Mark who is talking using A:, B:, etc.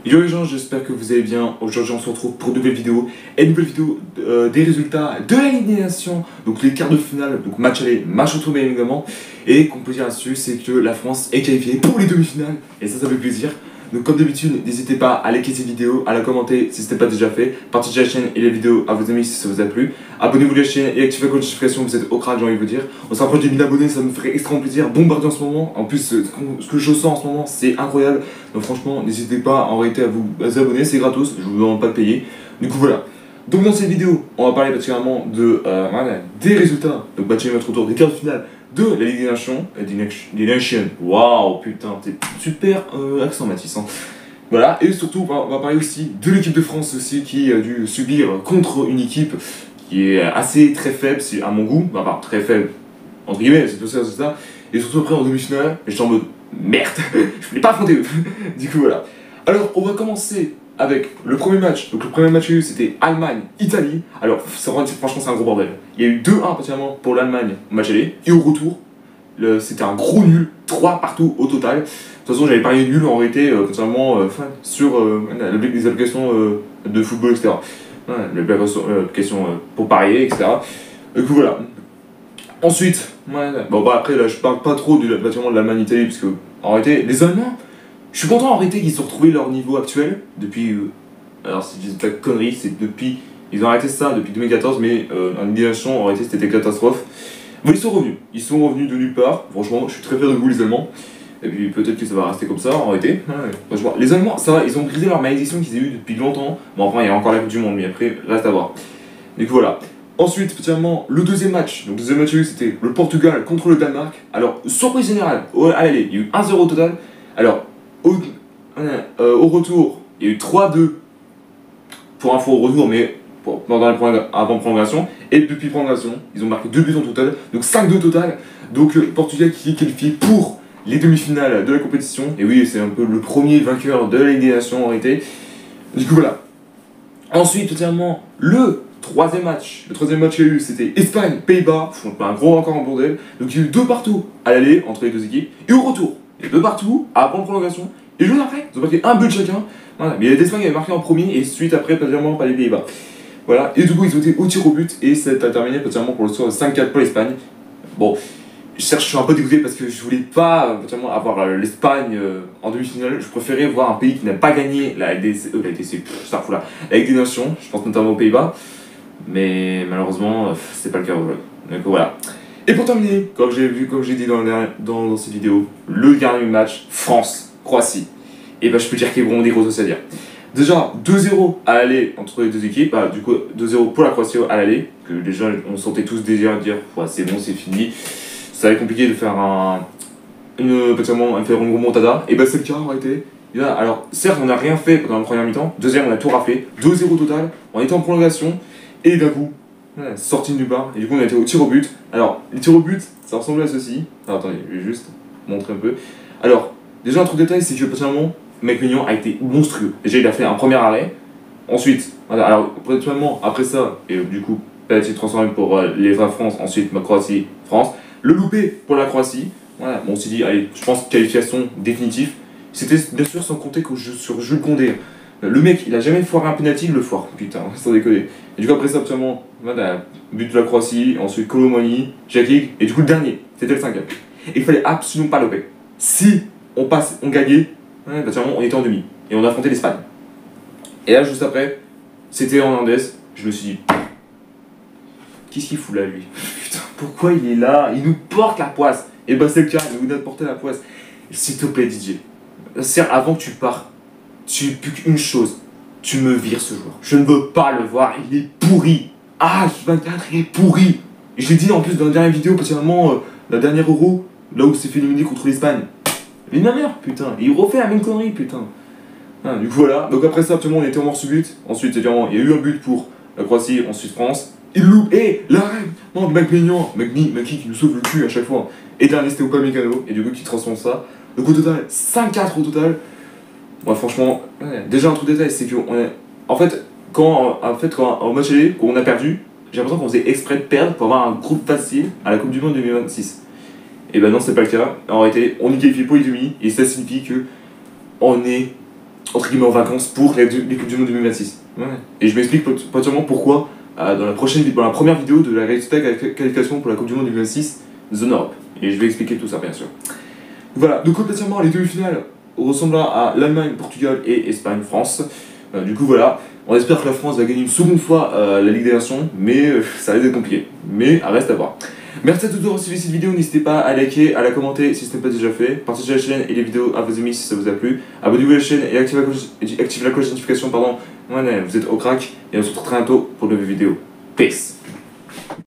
A: Yo les gens, j'espère que vous allez bien. Aujourd'hui on se retrouve pour une nouvelle vidéo. Et une nouvelle vidéo des résultats de la Ligue des Nations. Donc les quarts de finale, donc match aller, match retour bien évidemment. Et qu'on peut dire là-dessus, c'est que la France est qualifiée pour les demi-finales. Et ça fait plaisir. Donc comme d'habitude, n'hésitez pas à liker cette vidéo, à la commenter si ce n'était pas déjà fait. Partagez la chaîne et les vidéos à vos amis si ça vous a plu. Abonnez-vous à la chaîne et activez la cloche de notification, vous êtes au crack, j'ai envie de vous dire. On s'approche des 1000 abonnés, ça me ferait extrêmement plaisir. Bombardé en ce moment. En plus, ce que je sens en ce moment, c'est incroyable. Donc franchement, n'hésitez pas en réalité à vous abonner, c'est gratos, je vous demande pas de payer. Du coup voilà. Donc dans cette vidéo, on va parler particulièrement de, des résultats. Donc match notre tour des quarts de finale de la Ligue des Nations. Des Nations. Waouh, putain, t'es super accent Mathis. Hein. Voilà, et surtout, on va parler aussi de l'équipe de France aussi qui a dû subir contre une équipe qui est assez très faible, à mon goût. Enfin, pas très faible, entre guillemets, c'est tout ça, c'est ça. Et surtout après en demi-finale, j'étais en mode merde, je voulais pas affronter eux. Du coup voilà. Alors on va commencer avec le premier match. Donc le premier match qu'il y a eu c'était Allemagne-Italie. Alors franchement c'est un gros bordel. Il y a eu 2-1 particulièrement pour l'Allemagne au match aller. Et au retour, c'était un gros nul, 3 partout au total. De toute façon j'avais parié nul en réalité contrairement sur les applications de football, etc. Les applications pour parier, etc. Du coup voilà. Ensuite, bon bah après là je parle pas trop de l'Allemagne-Italie parce que en réalité les Allemands, je suis content en réalité qu'ils ont retrouvé leur niveau actuel depuis, alors si je dis pas de conneries, c'est depuis, ils ont arrêté ça depuis 2014 mais en Ligue des Nations en réalité c'était catastrophe. Mais ils sont revenus de nulle part, franchement je suis très fier de vous les Allemands. Et puis peut-être que ça va rester comme ça en réalité. Franchement, les Allemands ça va, ils ont brisé leur malédiction qu'ils aient eu depuis longtemps. Bon enfin il y a encore la Coupe du Monde mais après reste à voir. Du coup voilà. Ensuite, spécialement, le deuxième match. Donc, le deuxième match, c'était le Portugal contre le Danemark. Alors, surprise générale, à l'aller, il y a eu 1-0 au total. Alors, au retour, il y a eu 3-2 pour info au retour, mais avant prolongation. Et depuis prolongation, ils ont marqué 2 buts en total. Donc, 5-2 total. Donc, Portugal qui est qualifié pour les demi-finales de la compétition. Et oui, c'est un peu le premier vainqueur de la Ligue des Nations en réalité. Du coup, voilà. Ensuite, totalement, le troisième match qu'il y a eu, c'était Espagne-Pays-Bas, un gros encore en bordel. Donc il y a eu 2 partout à l'aller entre les deux équipes, et au retour, il y a 2 partout à prendre prolongation, et juste après, ils ont marqué un but chacun. Voilà. Mais l'Espagne avait marqué en premier, et suite après, particulièrement par les Pays-Bas. Voilà, et du coup, ils ont été au tir au but, et ça a terminé particulièrement pour le score de 5-4 pour l'Espagne. Bon, je suis un peu dégoûté parce que je voulais pas avoir l'Espagne en demi-finale. Je préférais voir un pays qui n'a pas gagné la LDC, la Ligue des Nations, je pense notamment aux Pays-Bas. Mais malheureusement, c'est pas le cas. Donc voilà. Et pour terminer, comme j'ai dit dans cette vidéo, le dernier match, France-Croatie. Et bah je peux dire qu'il y a vraiment des grosses choses à dire. Déjà, 2-0 à l'aller entre les deux équipes. Du coup, 2-0 pour la Croatie à l'aller. Que les gens, on sentait tous déjà dire ouais, c'est bon, c'est fini. Ça va être compliqué de faire une remontada. Et bah c'est le cas en réalité. Alors, certes, on n'a rien fait pendant la première mi-temps. Deuxième, on a tout raflé. 2-0 total. On était en prolongation. Et d'un coup, sorti de nulle part. Et du coup, on a été au tir au but. Alors, les tirs au but, ça ressemblait à ceci. Alors, attendez, je vais juste montrer un peu. Alors, déjà, un truc de détail, c'est que personnellement, Mec Mignon a été monstrueux. Déjà, il a fait un premier arrêt. Ensuite, voilà, alors, personnellement, après ça, et du coup, penalty transformé pour les France. Ensuite, ma Croatie, France. Le loupé pour la Croatie. Voilà, bon, on s'est dit, allez, je pense qualification définitive. C'était bien sûr sans compter sur Jules Koundé. Le mec, il a jamais foiré un penalty, il le foire, putain, sans déconner. Et du coup, après ça, absolument, voilà, but de la Croatie, ensuite Colomani, Jackie, et du coup, le dernier, c'était le 5e. Et il fallait absolument pas louper. Si on gagnait, on était en demi, et on affrontait l'Espagne. Et là, juste après, c'était Hernandez, je me suis dit, qu'est-ce qu'il fout là, lui? Putain, pourquoi il est là? Il nous porte la poisse. Et bah, c'est le cas, il nous a porté la poisse. S'il te plaît, Didier, avant que tu pars, tu plus qu'une chose, tu me vires ce joueur. Je ne veux pas le voir, il est pourri. Ah, 24, il est pourri. Et je l'ai dit en plus dans la dernière vidéo, particulièrement la dernière Euro, là où c'est fait éliminer contre l'Espagne. Il est ma mère, putain. Et il refait la même connerie, putain. Du coup, voilà. Donc après ça, absolument, on était en mort subite. Ensuite, évidemment, il y a eu un but pour la Croatie, ensuite France. Il loupe. Et l'arrêt non, Mec Mignon, Maki qui nous sauve le cul à chaque fois. Et dernier, c'était Upamecano. Et du coup, qui transforme ça. Donc au total, 5-4 au total. Ouais, franchement, déjà un truc de détail, c'est que en fait, quand au match aller, quand on a perdu, j'ai l'impression qu'on faisait exprès de perdre pour avoir un groupe facile à la Coupe du Monde 2026. Et ben non, c'est pas le cas. En réalité, on est qualifié pour les demi et ça signifie que on est entre guillemets en vacances pour les Coupes du Monde 2026. Ouais. Et je m'explique potentiellement pourquoi dans la première vidéo de la résultat qualification pour la Coupe du Monde 2026 Zone Europe. Et je vais expliquer tout ça bien sûr. Voilà, donc potentiellement les demi-finales ressemblant à l'Allemagne, Portugal et Espagne-France. Du coup voilà, on espère que la France va gagner une seconde fois la Ligue des Nations, mais ça risque d'être compliqué. Mais reste à voir. Merci à tous d'avoir suivi cette vidéo, n'hésitez pas à liker, à la commenter si ce n'est pas déjà fait, partagez la chaîne et les vidéos à vos amis si ça vous a plu, abonnez-vous à la chaîne et activez la cloche de notification, pardon. Ouais, vous êtes au crack et on se retrouve très bientôt pour de nouvelles vidéos. Peace.